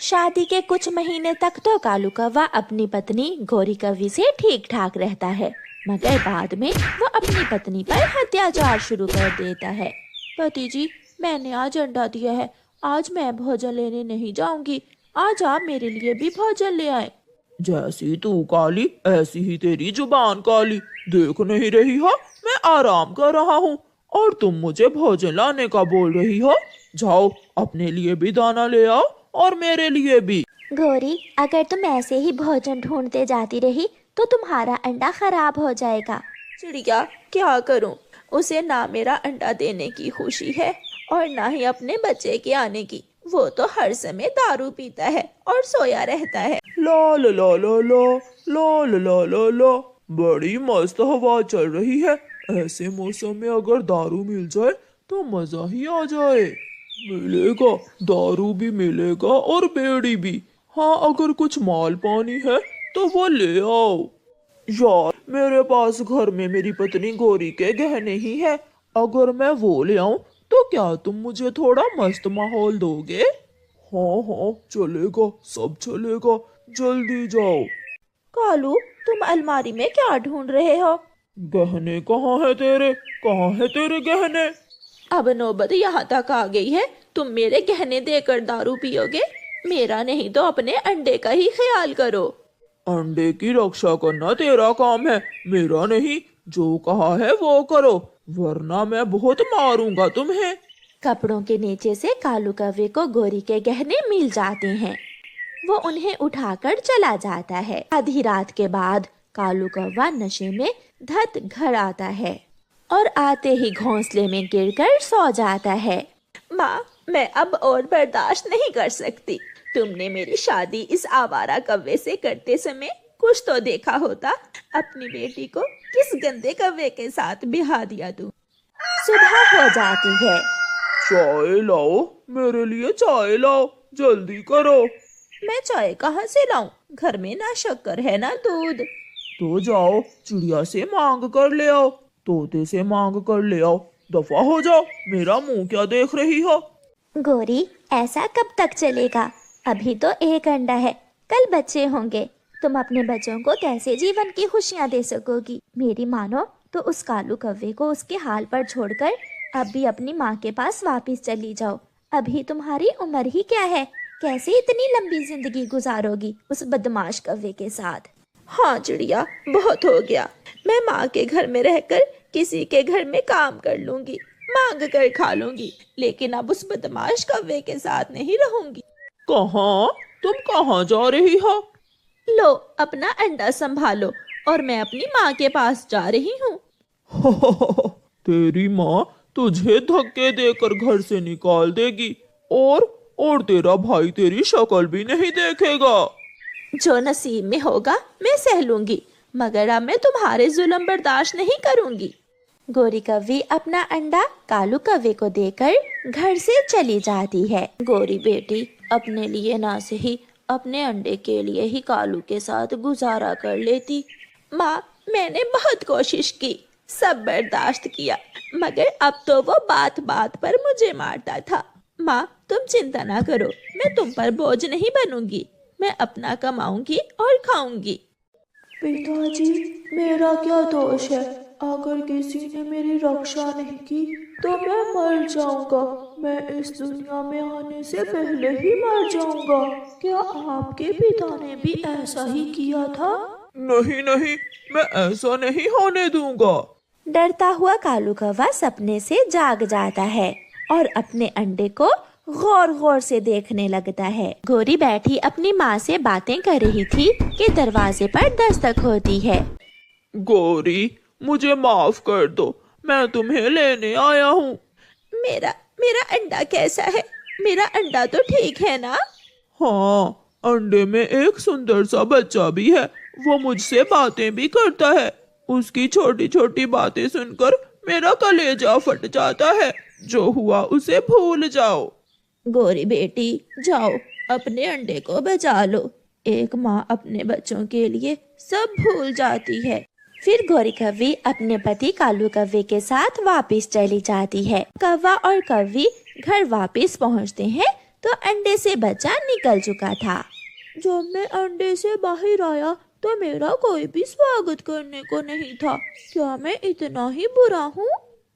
शादी के कुछ महीने तक तो कालू कौवा अपनी पत्नी गोरी कौवी से ठीक ठाक रहता है, मगर बाद में वो अपनी पत्नी पर अत्याचार शुरू कर देता है। पति जी, मैंने आज अंडा दिया है, आज मैं भोजन लेने नहीं जाऊंगी, आज आप मेरे लिए भी भोजन ले आए। जैसी तू काली ऐसी ही तेरी जुबान काली। देख नहीं रही हो मैं आराम कर रहा हूँ और तुम मुझे भोजन लाने का बोल रही हो। जाओ अपने लिए भी दाना ले आओ और मेरे लिए भी। गोरी, अगर तुम ऐसे ही भोजन ढूंढते जाती रही तो तुम्हारा अंडा खराब हो जाएगा। चिड़िया, क्या करूं? उसे ना मेरा अंडा देने की खुशी है और ना ही अपने बच्चे के आने की। वो तो हर समय दारू पीता है और सोया रहता है। ला ला ला ला ला ला ला ला ला ला। बड़ी मस्त हवा चल रही है। ऐसे मौसम में अगर दारू मिल जाए तो मजा ही आ जाए। मिलेगा, दारू भी मिलेगा और बेड़ी भी। हाँ, अगर कुछ माल पानी है तो वो ले आओ। यार, मेरे पास घर में मेरी पत्नी गोरी के गहने ही है। अगर मैं वो ले आऊं तो क्या तुम मुझे थोड़ा मस्त माहौल दोगे? हाँ हाँ, चलेगा, सब चलेगा, जल्दी जाओ। कालू, तुम अलमारी में क्या ढूंढ रहे हो? गहने कहाँ है तेरे? कहाँ है तेरे गहने? अब नौबत यहाँ तक आ गई है, तुम मेरे गहने देकर दारू पियोगे? मेरा नहीं तो अपने अंडे का ही ख्याल करो। अंडे की रक्षा करना तेरा काम है, मेरा नहीं। जो कहा है वो करो, वरना मैं बहुत मारूंगा तुम्हें। कपड़ों के नीचे से कालू कौवे को गोरी के गहने मिल जाते हैं। वो उन्हें उठाकर चला जाता है। आधी रात के बाद कालू कौवा नशे में धत घर आता है और आते ही घोंसले में गिरकर सो जाता है। माँ, मैं अब और बर्दाश्त नहीं कर सकती। तुमने मेरी शादी इस आवारा कौवे से करते समय कुछ तो देखा होता। अपनी बेटी को किस गंदे कौवे के साथ बिहा दिया तू। सुबह हो जाती है। चाय लाओ, मेरे लिए चाय लाओ, जल्दी करो। मैं चाय कहाँ से लाऊं? घर में ना शक्कर है ना दूध। तो जाओ चिड़िया से मांग कर ले आओ, तोते से मांग कर ले आओ। दफा हो जाओ, मेरा मुंह क्या देख रही हो? गोरी, ऐसा कब तक चलेगा? अभी तो एक अंडा है, कल बच्चे होंगे। तुम अपने बच्चों को कैसे जीवन की खुशियां दे सकोगी? मेरी मानो तो उस कालू कौवे को उसके हाल पर छोड़कर अब भी अपनी माँ के पास वापस चली जाओ। अभी तुम्हारी उम्र ही क्या है? कैसे इतनी लंबी जिंदगी गुजारोगी उस बदमाश कौवे के साथ? हाँ चिड़िया, बहुत हो गया। मैं माँ के घर में रहकर किसी के घर में काम कर लूंगी, मांग कर खा लूंगी, लेकिन अब उस बदमाश कौवे के साथ नहीं रहूंगी। कहाँ? तुम कहाँ जा रही हो? लो, अपना अंडा संभालो और मैं अपनी माँ के पास जा रही हूँ। तेरी माँ तुझे धक्के देकर घर से निकाल देगी और तेरा भाई तेरी शक्ल भी नहीं देखेगा। जो नसीब में होगा मैं सह लूंगी, मगर अब मैं तुम्हारे जुल्म बर्दाश्त नहीं करूंगी। गोरी कौवी अपना अंडा कालू कौवे को देकर घर से चली जाती है। गोरी बेटी, अपने लिए ना सही अपने अंडे के लिए ही कालू के साथ गुजारा कर लेती। माँ, मैंने बहुत कोशिश की, सब बर्दाश्त किया, मगर अब तो वो बात बात पर मुझे मारता था। माँ, तुम चिंता ना करो, मैं तुम पर बोझ नहीं बनूंगी। मैं अपना कमाऊंगी और खाऊंगी। पिताजी, मेरा क्या दोष है? अगर किसी ने मेरी रक्षा नहीं की तो मैं मर जाऊंगा। मैं इस दुनिया में आने से पहले ही मर जाऊंगा। क्या आपके पिता ने भी ऐसा ही किया था? नहीं नहीं, मैं ऐसा नहीं होने दूंगा। डरता हुआ कालू कौवा सपने से जाग जाता है और अपने अंडे को गौर गौर से देखने लगता है। गोरी बैठी अपनी माँ से बातें कर रही थी कि दरवाजे पर दस्तक होती है। गोरी, मुझे माफ कर दो, मैं तुम्हें लेने आया हूँ। मेरा मेरा अंडा कैसा है? मेरा अंडा तो ठीक है ना? हाँ, अंडे में एक सुंदर सा बच्चा भी है। वो मुझसे बातें भी करता है। उसकी छोटी छोटी बातें सुनकर मेरा कलेजा फट जाता है। जो हुआ उसे भूल जाओ। गोरी बेटी, जाओ अपने अंडे को बचा लो। एक माँ अपने बच्चों के लिए सब भूल जाती है। फिर गोरी कौवी अपने पति कालू कौवे के साथ वापस चली जाती है। कौवा और कौवी घर वापस पहुंचते हैं तो अंडे से बच्चा निकल चुका था। जब मैं अंडे से बाहर आया तो मेरा कोई भी स्वागत करने को नहीं था। क्या मैं इतना ही बुरा हूँ?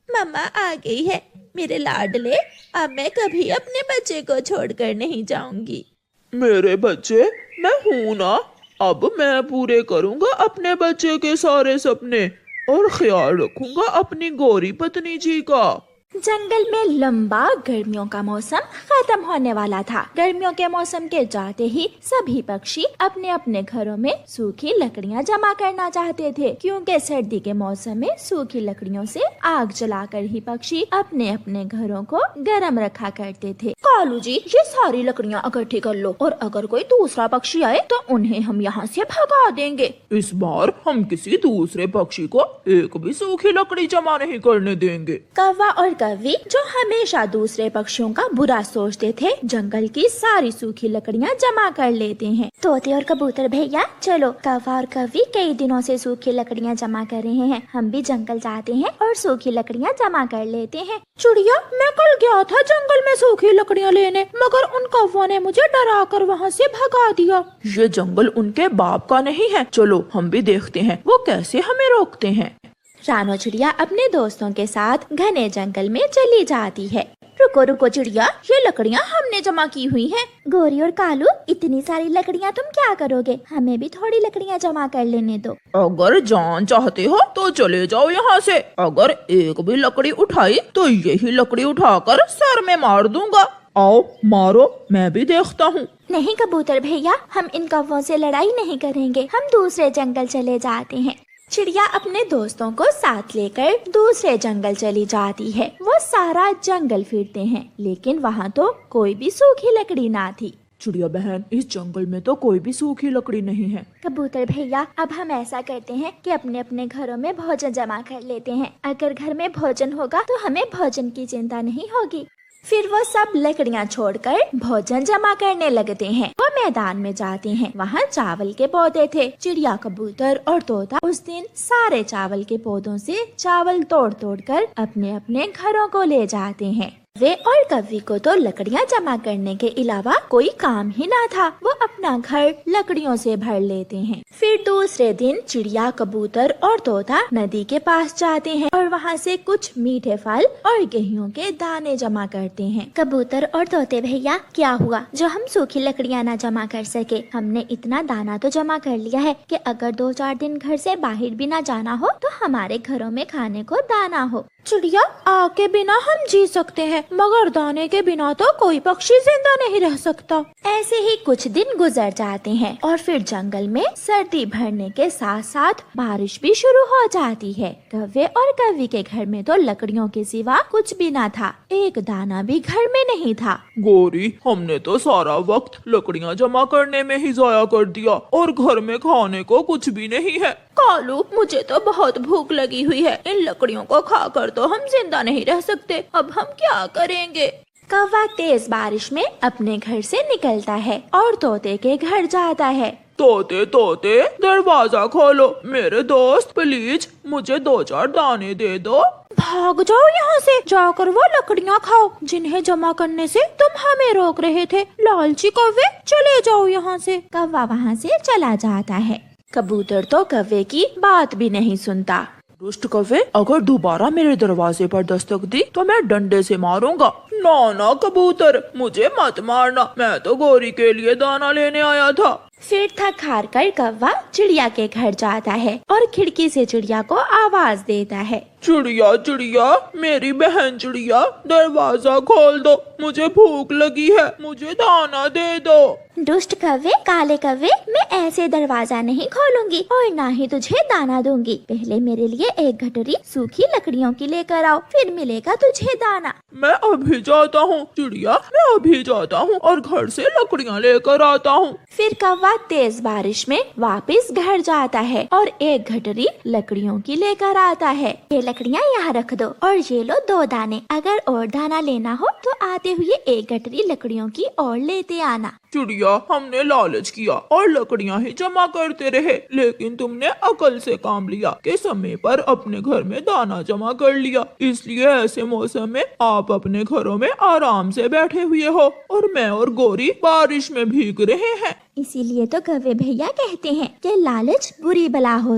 मम्मा आ गई है मेरे लाडले, अब मैं कभी अपने बच्चे को छोड़कर नहीं जाऊंगी। मेरे बच्चे, मैं हूं ना, अब मैं पूरे करूंगा अपने बच्चे के सारे सपने और ख्याल रखूंगा अपनी गोरी पत्नी जी का। जंगल में लंबा गर्मियों का मौसम खत्म होने वाला था। गर्मियों के मौसम के जाते ही सभी पक्षी अपने अपने घरों में सूखी लकड़ियां जमा करना चाहते थे, क्योंकि सर्दी के मौसम में सूखी लकड़ियों से आग जलाकर ही पक्षी अपने अपने घरों को गर्म रखा करते थे। कालू जी, ये सारी लकड़ियां इकट्ठी कर लो और अगर कोई दूसरा पक्षी आए तो उन्हें हम यहाँ से भगा देंगे। इस बार हम किसी दूसरे पक्षी को एक भी सूखी लकड़ी जमा नहीं करने देंगे। कौवा और कौवी, जो हमेशा दूसरे पक्षियों का बुरा सोचते थे, जंगल की सारी सूखी लकड़ियां जमा कर लेते हैं। तोते और कबूतर भैया, चलो, कौवा और कौवी कई दिनों से सूखी लकड़ियां जमा कर रहे हैं, हम भी जंगल जाते हैं और सूखी लकड़ियां जमा कर लेते हैं। चिड़िया, मैं कल गया था जंगल में सूखी लकड़ियां लेने, मगर उन कौवों ने मुझे डरा कर वहाँ से भगा दिया। ये जंगल उनके बाप का नहीं है, चलो हम भी देखते हैं वो कैसे हमें रोकते हैं। रानो चिड़िया अपने दोस्तों के साथ घने जंगल में चली जाती है। रुको रुको चिड़िया, ये लकड़ियाँ हमने जमा की हुई हैं। गोरी और कालू, इतनी सारी लकड़ियाँ तुम क्या करोगे? हमें भी थोड़ी लकड़ियाँ जमा कर लेने दो। अगर जान चाहते हो तो चले जाओ यहाँ से। अगर एक भी लकड़ी उठाई तो यही लकड़ी उठाकर सर में मार दूंगा। आओ मारो, मैं भी देखता हूँ। नहीं कबूतर भैया, हम इन कौवों से लड़ाई नहीं करेंगे, हम दूसरे जंगल चले जाते हैं। चिड़िया अपने दोस्तों को साथ लेकर दूसरे जंगल चली जाती है। वो सारा जंगल फिरते हैं, लेकिन वहाँ तो कोई भी सूखी लकड़ी ना थी। चिड़िया बहन, इस जंगल में तो कोई भी सूखी लकड़ी नहीं है। कबूतर भैया, अब हम ऐसा करते हैं कि अपने अपने घरों में भोजन जमा कर लेते हैं। अगर घर में भोजन होगा तो हमें भोजन की चिंता नहीं होगी। फिर वो सब लकड़ियाँ छोड़कर भोजन जमा करने लगते हैं। वो मैदान में जाते हैं, वहाँ चावल के पौधे थे। चिड़िया, कबूतर और तोता उस दिन सारे चावल के पौधों से चावल तोड़ तोड़ कर अपने अपने घरों को ले जाते हैं। वे और कौवी को तो लकड़ियाँ जमा करने के अलावा कोई काम ही ना था। वो अपना घर लकड़ियों से भर लेते हैं। फिर दूसरे दिन चिड़िया, कबूतर और तोता नदी के पास जाते हैं और वहाँ से कुछ मीठे फल और गेहूं के दाने जमा करते हैं। कबूतर और तोते भैया, क्या हुआ जो हम सूखी लकड़ियाँ ना जमा कर सके? हमने इतना दाना तो जमा कर लिया है कि अगर 2-4 दिन घर से बाहर भी ना जाना हो तो हमारे घरों में खाने को दाना हो। चिड़िया, आग के बिना हम जी सकते हैं, मगर दाने के बिना तो कोई पक्षी जिंदा नहीं रह सकता। ऐसे ही कुछ दिन गुजर जाते हैं और फिर जंगल में सर्दी बढ़ने के साथ साथ बारिश भी शुरू हो जाती है। कौवे और कौवी के घर में तो लकड़ियों के सिवा कुछ भी ना था, एक दाना भी घर में नहीं था। गोरी, हमने तो सारा वक्त लकड़ियाँ जमा करने में ही जाया कर दिया और घर में खाने को कुछ भी नहीं है। कालू, मुझे तो बहुत भूख लगी हुई है, इन लकड़ियों को खाकर तो हम जिंदा नहीं रह सकते, अब हम क्या करेंगे? कौवा तेज बारिश में अपने घर से निकलता है और तोते के घर जाता है। तोते तोते, दरवाजा खोलो, मेरे दोस्त प्लीज मुझे 2-4 दाने दे दो। भाग जाओ यहाँ से, जाकर वो लकड़ियाँ खाओ जिन्हें जमा करने से तुम हमें रोक रहे थे। लालची कौवे, चले जाओ यहाँ से। कौवा वहाँ से चला जाता है। कबूतर तो कौवे की बात भी नहीं सुनता। दुष्ट कौवे, अगर दोबारा मेरे दरवाजे पर दस्तक दी तो मैं डंडे से मारूंगा। ना ना कबूतर, मुझे मत मारना, मैं तो गोरी के लिए दाना लेने आया था। फिर थक हार कर कौवा चिड़िया के घर जाता है और खिड़की से चिड़िया को आवाज देता है। चिड़िया चिड़िया, मेरी बहन चिड़िया, दरवाजा खोल दो, मुझे भूख लगी है, मुझे दाना दे दो। दुष्ट कौवे, काले कौवे, मैं ऐसे दरवाजा नहीं खोलूंगी और ना ही तुझे दाना दूंगी। पहले मेरे लिए एक गठरी सूखी लकड़ियों की लेकर आओ, फिर मिलेगा तुझे दाना। मैं अभी जाता हूँ चिड़िया, मैं अभी जाता हूँ और घर से लकड़ियाँ लेकर आता हूँ। फिर कौवा तेज बारिश में वापस घर जाता है और एक गठरी लकड़ियों की लेकर आता है। ये लकड़ियाँ यहाँ रख दो और ये लो 2 दाने। अगर और दाना लेना हो तो आते हुए 1 गठरी लकड़ियों की और लेते आना। चिड़िया, हमने लालच किया और लकड़ियाँ ही जमा करते रहे, लेकिन तुमने अकल से काम लिया कि समय पर अपने घर में दाना जमा कर लिया। इसलिए ऐसे मौसम में आप अपने घरों में आराम से बैठे हुए हो और मैं और गौरी बारिश में भीग रहे हैं। इसीलिए तो कौवे भैया कहते हैं कि लालच बुरी बला हो।